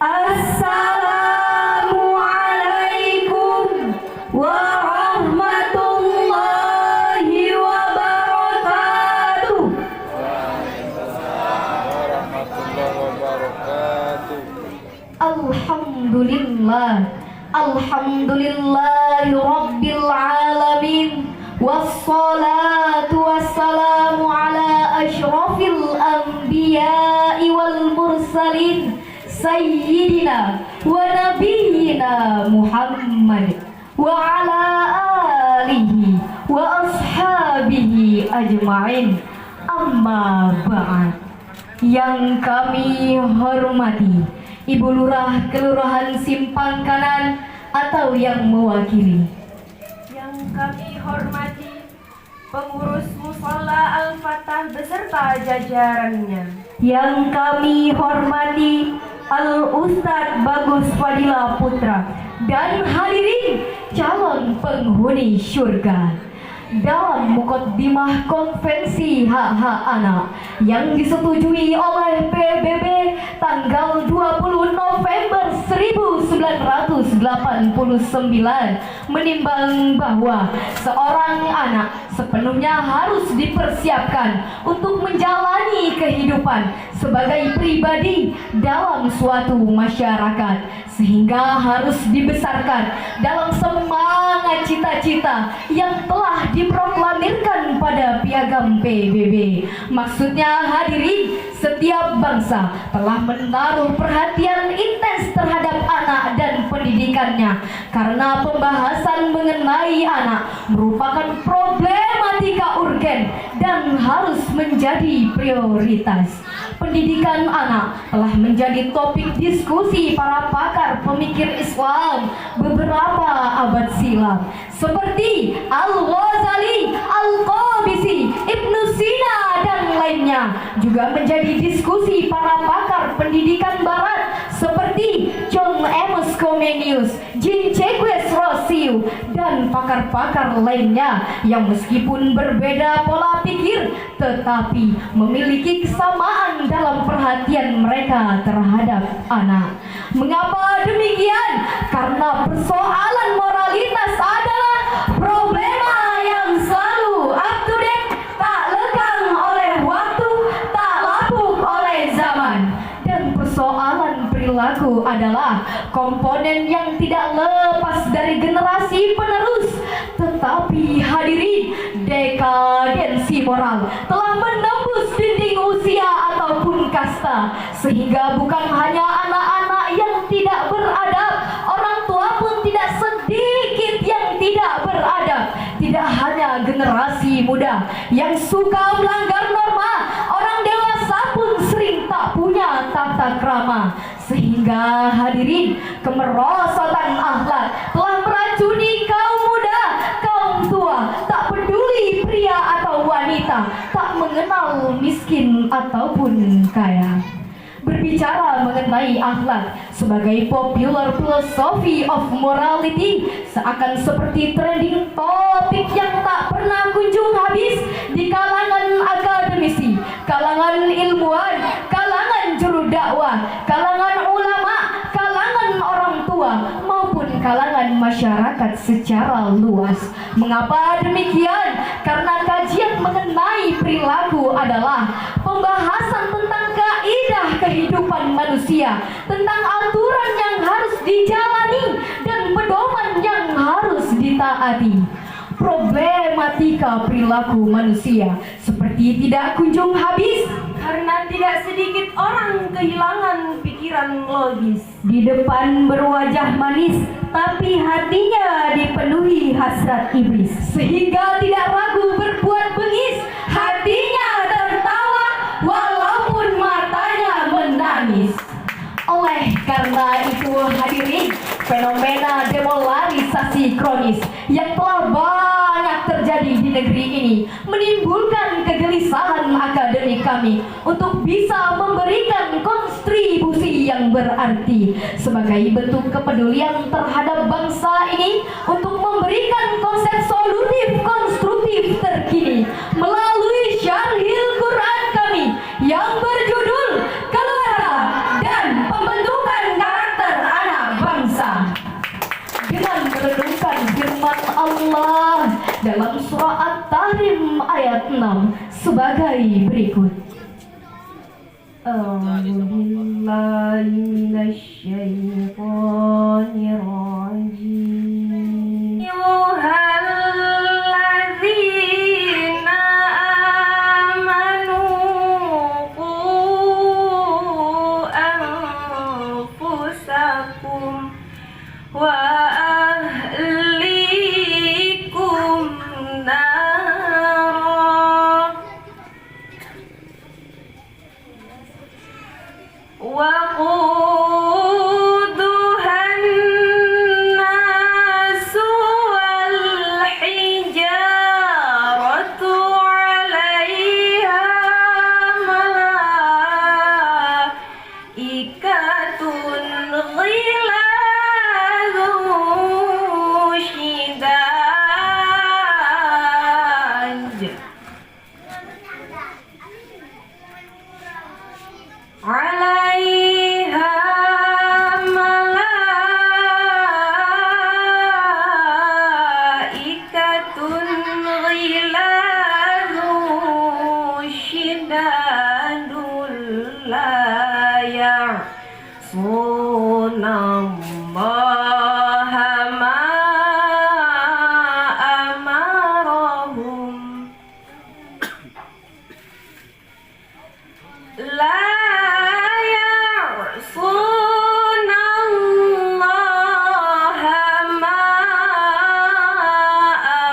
Assalamualaikum warahmatullahi wabarakatuh. Alhamdulillahi rabbil alamin. Wassalatu wassalamu ala asyrafil anbiya'i wal mursalin Sayyidina wa nabiyyina Muhammad wa ala alihi wa ashabihi ajma'in. Amma ba'd. Yang kami hormati Ibu Lurah Kelurahan Simpang Kanan atau yang mewakili. Yang kami hormati pengurus Mushola Al-Fatah beserta jajarannya. Yang kami hormati Al-Ustadz Bagus Fadila Putra dan hadirin calon penghuni syurga. Dalam mukaddimah konvensi hak-hak anak yang disetujui oleh PBB tanggal 20 November 1989 menimbang bahwa seorang anak sepenuhnya harus dipersiapkan untuk menjalani kehidupan sebagai pribadi dalam suatu masyarakat, sehingga harus dibesarkan dalam semangat cita-cita yang telah diproklamirkan pada piagam PBB. Maksudnya hadirin, setiap bangsa telah menaruh perhatian intens terhadap anak dan pendidikannya, karena pembahasan mengenai anak merupakan problematika urgen dan harus menjadi prioritas. Pendidikan anak telah menjadi topik diskusi para pakar pemikir Islam beberapa abad silam, seperti Al-Ghazali, Al-Qabisi, Ibnu Sina dan lainnya. Juga menjadi diskusi para pakar pendidikan barat seperti John Amos Comenius, Jean-Jacques Rousseau dan pakar-pakar lainnya yang meskipun berbeda pola pikir tetapi memiliki kesamaan dalam perhatian mereka terhadap anak. Mengapa demikian? Karena persoalan moralitas adalah problema yang selalu up to date, tak lekang oleh waktu, tak lapuk oleh zaman. Dan persoalan perilaku adalah komponen yang tidak lepas dari generasi penerus. Tetapi hadirin, dekadensi moral telah menembus dinding usia ataupun kasta, sehingga bukan hanya anak-anak yang tidak beradab, orang tua pun tidak sedikit yang tidak beradab. Tidak hanya generasi muda yang suka melanggar norma, orang dewasa pun sering tak punya tata krama. Sehingga hadirin, kemerosotan akhlak telah meracuni kaum muda, kaum tua, tak peduli pria atau wanita, tak mengenal miskin ataupun kaya. Berbicara mengenai akhlak sebagai popular philosophy of morality seakan seperti trending topik yang tak pernah kunjung habis di kalangan akademisi, kalangan ilmuwan, kalangan juru dakwah, kalangan ulama, kalangan orang tua maupun kalangan masyarakat secara luas. Mengapa demikian? Karena kajian mengenai perilaku adalah pembahasan tentang kaidah kehidupan manusia, tentang aturan yang harus dijalani dan pedoman yang harus ditaati. Problematika perilaku manusia seperti tidak kunjung habis, Karena tidak sedikit orang kehilangan pikiran logis. di depan berwajah manis tapi hatinya dipenuhi hasrat iblis, sehingga tidak ragu berbuat bengis, hatinya tertawa walaupun matanya menangis. Oleh karena itu hadirin, fenomena demolarisasi kronis yang telah banyak terjadi di negeri ini menimbulkan kegelisahan akademik kami untuk bisa memberikan kontribusi yang berarti sebagai bentuk kepedulian terhadap bangsa ini untuk memberikan konsep solutif konstruktif terkini melalui syarhil Quran kami yang berjudul Keluarga dan Pembentukan Karakter sebagai berikut. A'udzubillahiminasyaitonirrajim. Ayyuhalladzina amanu qu anfusakum wa ahlikum nara وقودها الناس والحجارة عليها ملائكة غلاظ شداد عليها ملائكة غلاظ شداد لا يعصون الله ما أمرهم لا يعصون الله ما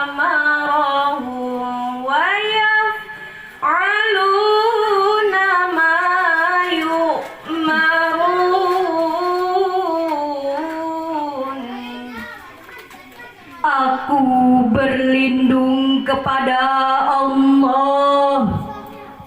أمرهم ويفعلون ما يؤمرون. Aku berlindung kepada Allah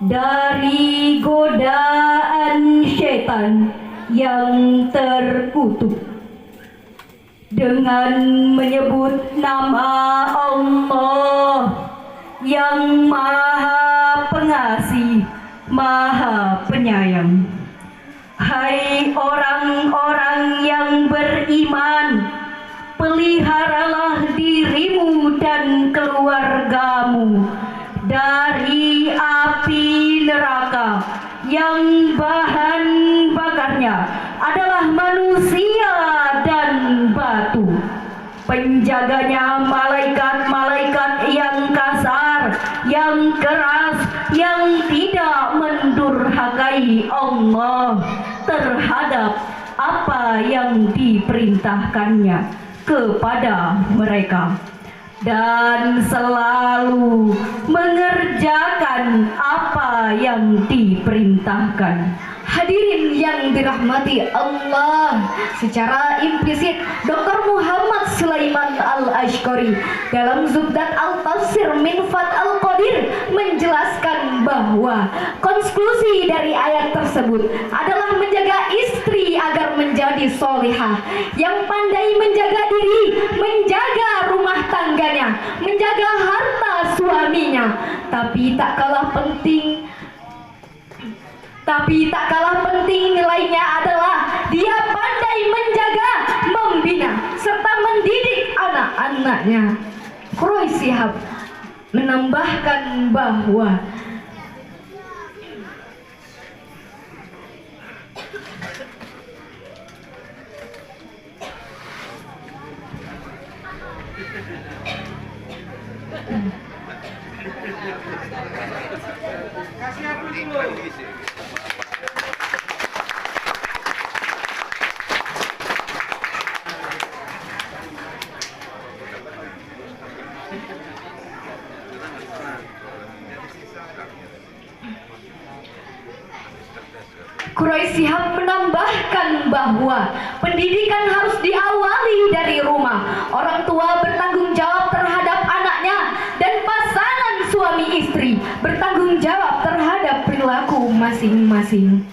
dari godaan setan yang terkutuk dengan menyebut nama Allah yang Maha Pengasih, Maha Penyayang. Hai orang-orang yang beriman, peliharalah dirimu dan keluargamu dari api neraka yang bahan bakarnya adalah manusia dan batu. Penjaganya malaikat-malaikat yang kasar, yang keras, yang tidak mendurhakai Allah terhadap apa yang diperintahkannya kepada mereka, dan selalu mengerjakan apa yang diperintahkan. Hadirin yang dirahmati Allah, secara implisit Dr. Muhammad Sulaiman Al-Ashqari dalam Zubdat Al-Tafsir Minfat Al-Qadir menjelaskan bahwa konklusi dari ayat tersebut adalah menjaga istri agar menjadi solihah, yang pandai menjaga diri, menjaga rumah tangganya, menjaga harta suaminya, tapi tak kalah penting nilainya adalah dia pandai menjaga, membina, serta mendidik anak-anaknya. Quraish Shihab menambahkan bahwa Quraish Shihab menambahkan bahwa pendidikan harus diawali dari rumah. Orang tua bertanggung jawab terhadap anaknya, dan pasangan suami istri bertanggung jawab terhadap perilaku masing-masing.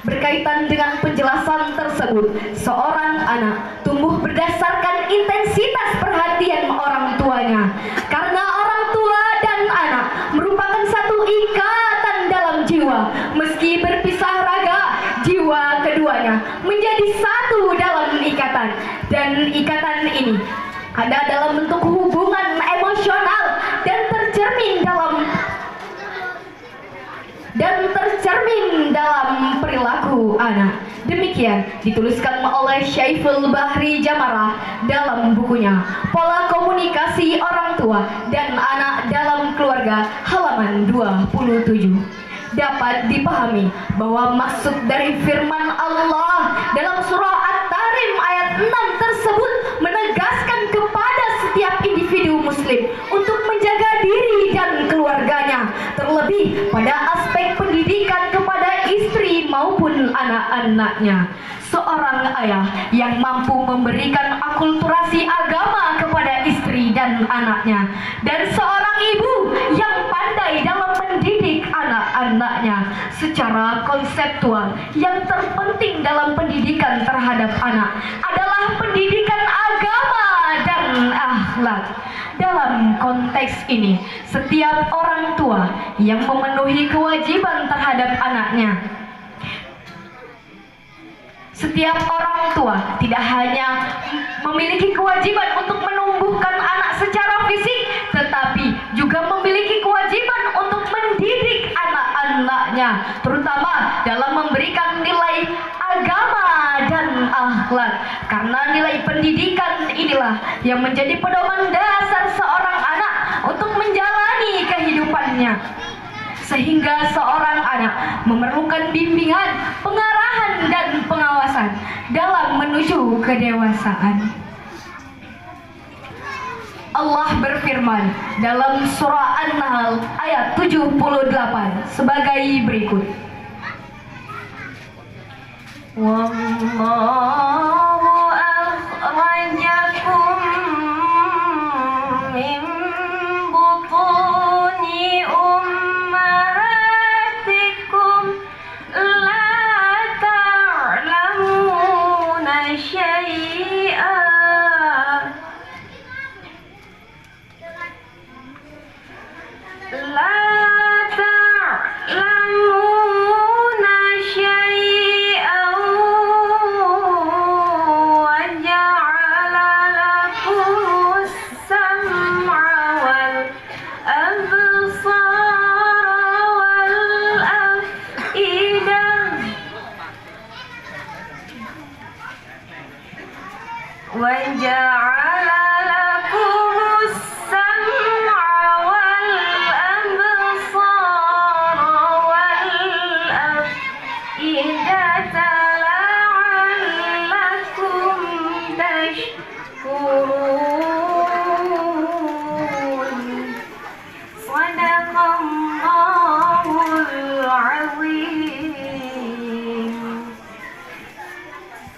Berkaitan dengan penjelasan tersebut, seorang anak tumbuh berdasarkan intensitas perhatian orang tuanya. Karena orang tua dan anak merupakan satu ikatan dalam jiwa. Meski berpisah raga, jiwa keduanya menjadi satu dalam ikatan. Dan ikatan ini ada dalam bentuk hubungan emosional dan tercermin dalam dan tercermin dalam perilaku anak. Demikian dituliskan oleh Syaiful Bahri Jamarah dalam bukunya Pola Komunikasi Orang Tua dan Anak dalam Keluarga halaman 27. Dapat dipahami bahwa maksud dari firman Allah dalam surah At-Tahrim ayat 6 tersebut menegaskan kepada setiap individu muslim untuk menjaga diri dan keluarganya, terlebih pada aspek pendidikan kepada istri maupun anak-anaknya. Seorang ayah yang mampu memberikan akulturasi agama kepada istri dan anaknya, dan seorang ibu yang pandai dalam mendidik anak-anaknya secara konseptual. Yang terpenting dalam pendidikan terhadap anak adalah pendidikan agama dan akhlak. Dalam konteks ini, setiap orang tua yang memenuhi kewajiban terhadap anaknya, setiap orang tua tidak hanya memiliki kewajiban untuk menumbuhkan anak secara fisik, tetapi juga memiliki kewajiban untuk mendidik anak-anaknya, terutama dalam memberikan nilai agama dan akhlak. Karena nilai pendidikan inilah yang menjadi pedoman dasar seorang anak untuk menjalani kehidupannya, sehingga seorang anak memerlukan bimbingan, pengarahan, dan pengawasan dalam menuju kedewasaan. Allah berfirman dalam surah An-Nahl ayat 78 sebagai berikut. Wallahu akhrajakum min butuni ummahatikum la ta'lamuna syai'an la ta'lamuna syai'an wa ja'ala lakumus sam'a wal absara wal afidah wa ja'ala lakumus sam'a wal absara wal afidata la'allakum tashkurun. Sadaqallahul azim.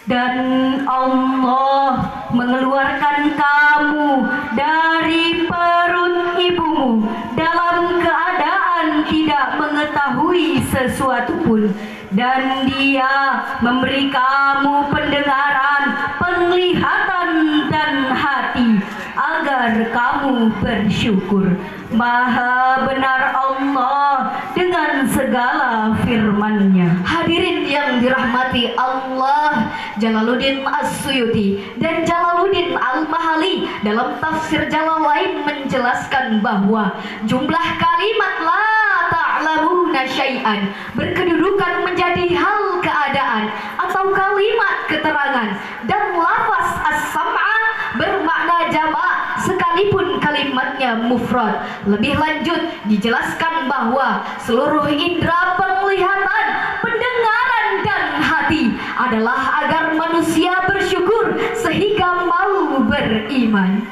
Dan Allah mengeluarkan kamu dari perut ibumu dalam keadaan tidak mengetahui sesuatu pun, dan Dia memberi kamu pendengaran, penglihatan, dan hati agar kamu bersyukur. Maha benar Allah dengan segala firman-Nya. Hadirin yang dirahmati Allah, Jalaluddin As-Suyuti dan Jalaluddin Al-Mahali dalam tafsir Jalalain menjelaskan bahwa jumlah kalimat la ta'lamuna syai'an berkedudukan menjadi hal keadaan atau kalimat keterangan, dan lafaz as-sam'a bermakna jamak sekalipun kalimatnya mufrad. Lebih lanjut dijelaskan bahwa seluruh indera penglihatan, pendengaran, dan hati adalah agar manusia bersyukur sehingga mau beriman.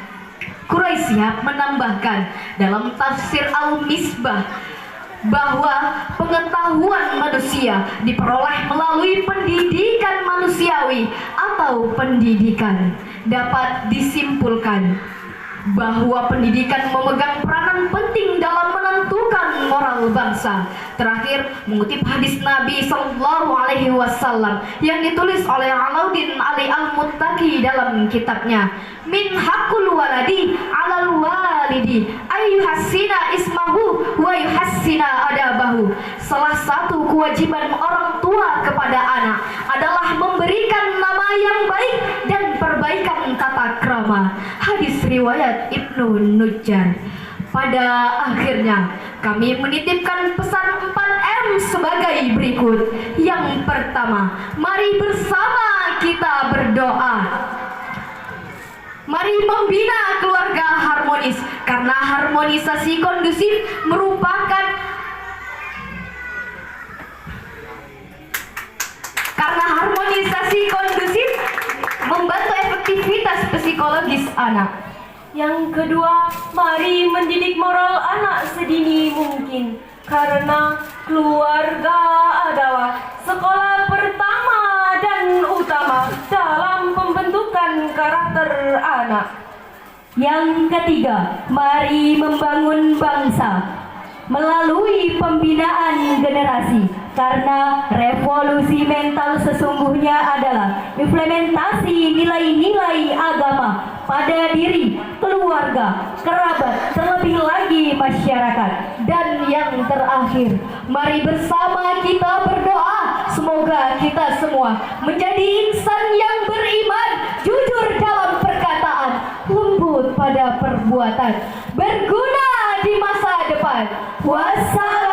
Quraisyah menambahkan dalam tafsir Al-Misbah bahwa pengetahuan manusia diperoleh melalui pendidikan manusiawi atau pendidikan. Dapat disimpulkan bahwa pendidikan memegang peranan penting dalam menentukan moral bangsa. Terakhir, mengutip hadis Nabi Sallallahu Alaihi Wasallam yang ditulis oleh Alauddin Ali Al-Muttaqi dalam kitabnya Min Hakul Waladi Alal Walidi Ayyuhassina Ismahu wa yuhassina adabahu. Salah satu kewajiban orang tua kepada anak adalah memberikan nama yang baik dan perbaikan tata krama. Hadis riwayat Ibnu Nujjar. Pada akhirnya kami menitipkan pesan 4M diuraikan sebagai berikut. Yang pertama, mari bersama kita berdoa. Mari membina keluarga harmonis, karena harmonisasi kondusif merupakan membantu efektivitas psikologis anak. Yang kedua, mari mendidik moral anak sedini mungkin, karena keluarga adalah sekolah pertama dan utama dalam pembentukan karakter anak. Yang ketiga, mari membangun bangsa melalui pembinaan generasi, karena revolusi mental sesungguhnya adalah implementasi nilai-nilai agama pada diri, keluarga, kerabat, terlebih lagi masyarakat. Dan yang terakhir, mari bersama kita berdoa, semoga kita semua menjadi insan yang beriman, jujur dalam perkataan, lembut pada perbuatan, berguna di masa depan. Wassalam.